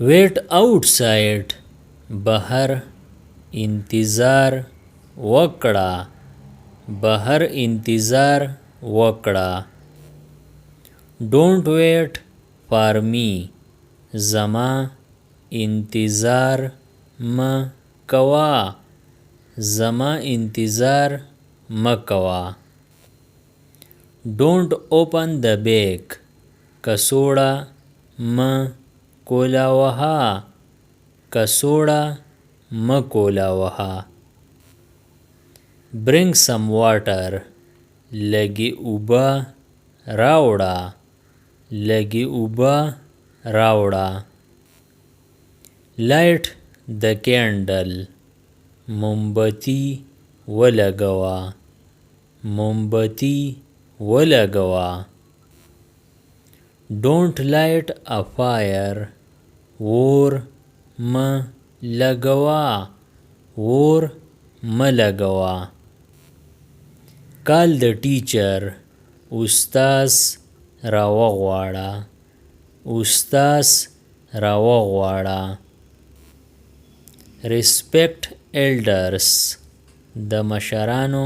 wait outside बहर इंतज़ार वकड़ा बहर इंतज़ार वकड़ा don't wait for me Zama इंतज़ार म कवा ज़मा इंतज़ार म कवा don't open the bag कसोड़ा म कोलावहा कसोड़ा म कोलावहा bring some water लगी उबा रावड़ा लगी उबा रावड़ा light the candle मोमबत्ती वलगवा मोमबत्ती वलगवा don't light a fire और म लगवा और म लगवा call the teacher उस्तास रावगवाड़ा उस्तास रावगवाड़ा respect elders द मशरानो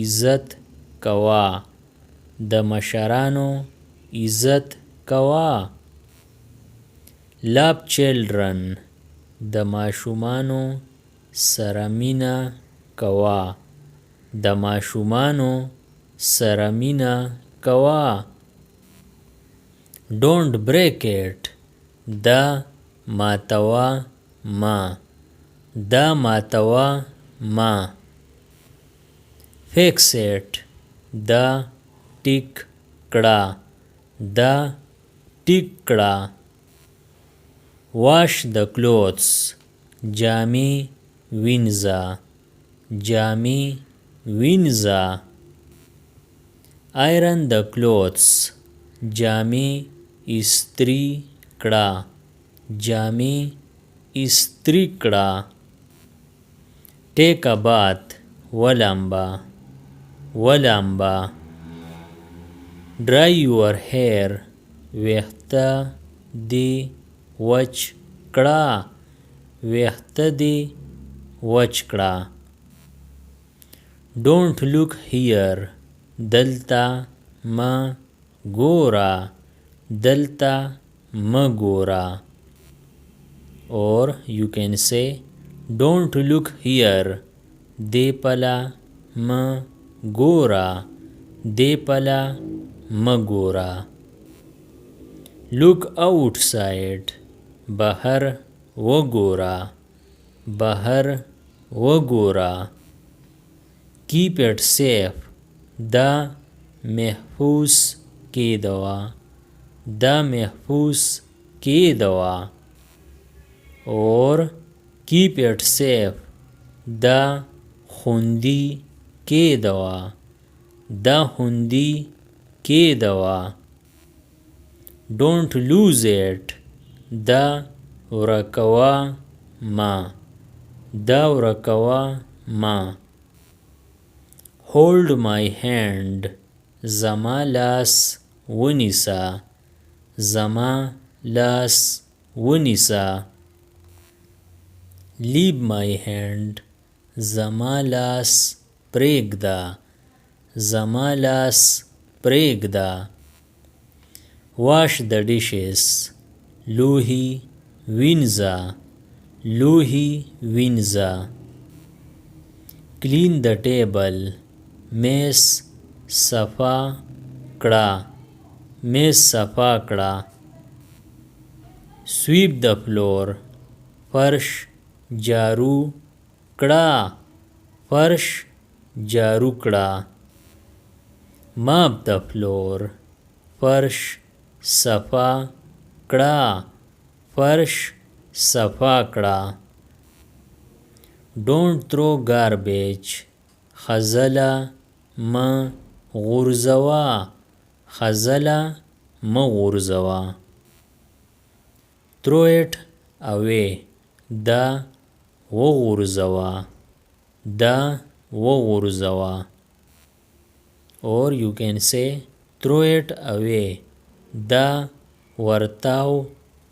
इज़्ज़त कवा द मशरानो इज़्ज़त कवा love children द माशुमानो सरमिना कवा द माशुमानो सरमिना कवा don't break it द मातवा मा द मातवा मा fix it द टिकड़ा द टिकड़ा wash the clothes जामी विंजा जामी विंजा iron the clothes जामी इस्त्री कड़ा जामी इस्त्री कड़ा take a bath वलांबा वलांबा dry your hair वेख्ता दे वच कड़ा वेख्ता दे वच कड़ा don't look here दलता म गोरा दलता म गोरा or you can say don't look here देपला म गोरा देपला म गोरा look outside बहर व गोरा बहर व गोरा keep it safe द महफूस के दवा द महफूस के दवा और keep it safe द हुंदी के दवा द हुंदी के दवा don't lose it द वरकवा मा द वरकवा मा hold my hand ज़मा लास वनिसा ज़मा लास वनिसा leave my hand ज़मा लास प्रेगदा ज़मा लास प्रेगदा wash the dishes लूही विंजा लूही विंजा clean the table मेस सफ़ा कड़ा मेस सफ़ा कड़ा sweep the floor फर्श जारू कड़ा फर्श जारू कड़ा mop the floor फर्श सफ़ा कड़ा फर्श सफ़ा कड़ा don't throw garbage खज़ला म गुर्ज़वा खज़ला म गुर्ज़वा throw it away द वो गुर्ज़वा द वो गुर्ज़वा or you can say throw it away the वर्ताव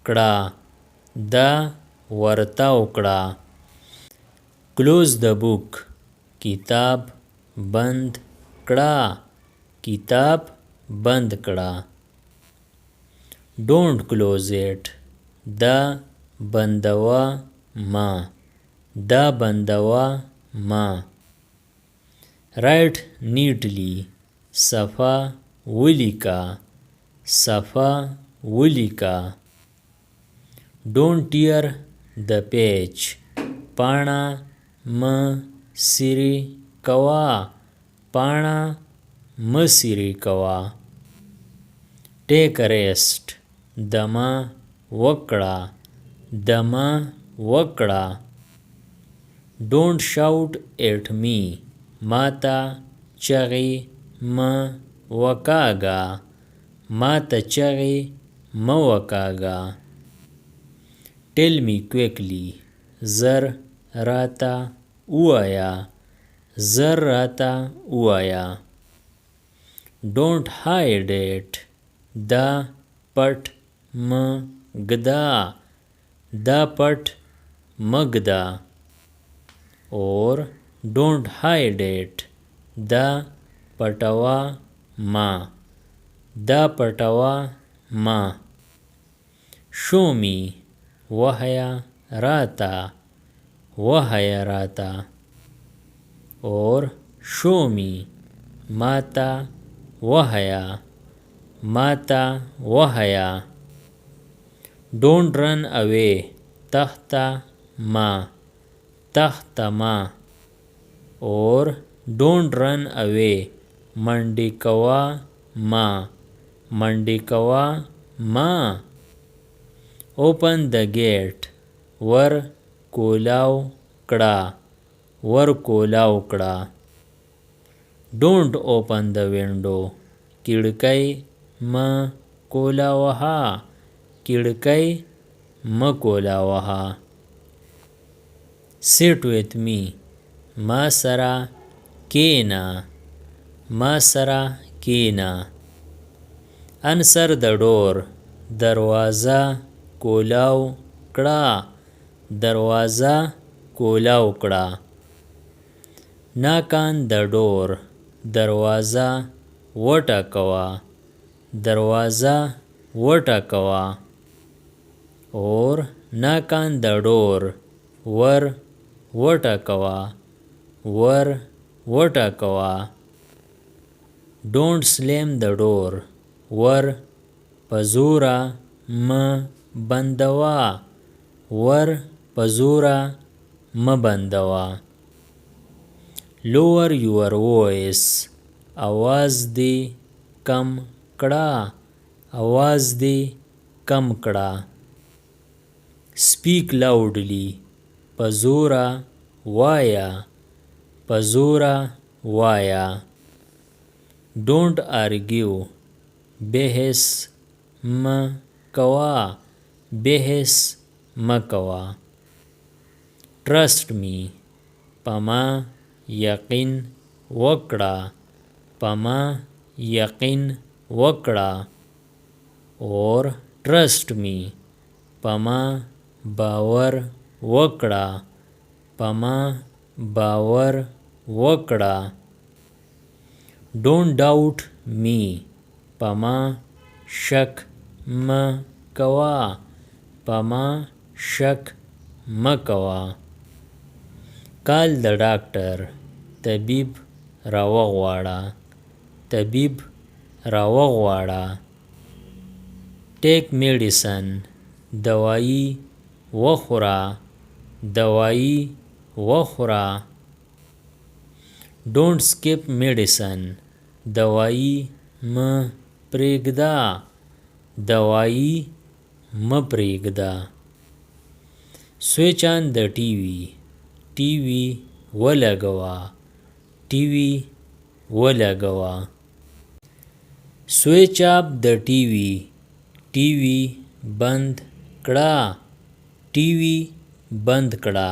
कड़ा دا ورتاو کړه. close the book کتاب بند کړه. کتاب بند کړه. don't close it دا بندوا ما. دا بندوا ما. write neatly صفا ولیکا. صفا ولیکا. don't tear the page پاڼه م سری کوا. پاڼه م سری کوا. take a rest دما وکړه. دما وکړه. don't shout at me ماتا چغې م وکاږه. ماته چغې م وکاږه. tell me quickly زر راته ووایه. زر راته ووایه. don't hide it دا پټ م ږده. دا پټ م ږده. or don't hide it دا پټوا ما. دا پټوا ما. show me وهیا راتا. وهیا راتا. or show me ماتا وهیا. ماتا وهیا. don't run away تخته ما. تخته ما. or don't run away منډې کوا ما. منډې کوا ما. open the gate ور کولاو کړه. ور کولاو کړه. don't open the window کړکۍ م کولاوها. کړکۍ م کولاوها. sit with me ما سره کینا. ما سره کینا. answer the door دروازه کولاو کړه. دروازه کولاو کړه. knock on the door دروازه وټکوه. دروازه وټکوه. or knock on the door ور وټکوه. ور وټکوه. don't slam the door ور پزورا م بندوا. ور پزورا م بندوا. lower your voice आवाज دی کم کړه. आवाज دی کم کړه. speak loudly پزورا وایا. پزورا وایا. don't argue بحث م کوا. بحث م کوا. trust me پما یقین وکړه. پما یقین وکړه. or trust me پما باور وکړه. پما باور وکړه. don't doubt me پما شک م کوا. پما شک م کوا. call the doctor طبیب راوغواړه. طبیب راوغواړه. take medicine دوايي وخوره. دوايي وخوره. don't skip medicine دوايي م پرېږده. دوايي م پرېږده. switch on the TV TV ولګوه. TV ولګوه. switch off the TV TV بند کړه. TV بند کړه.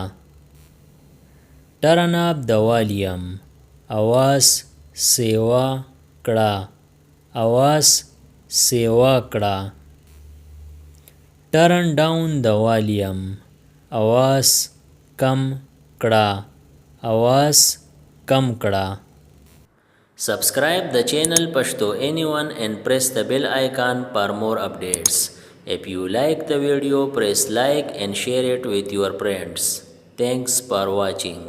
turn up the volume आवाज सेवा کړه. आवाज सेवा کړه. Turn down the volume, आवाज़ कम कड़ा, आवाज़ कम कड़ा। Subscribe the channel Pashto Anyone and press the bell icon for more updates. If you like the video, press like and share it with your friends. Thanks for watching.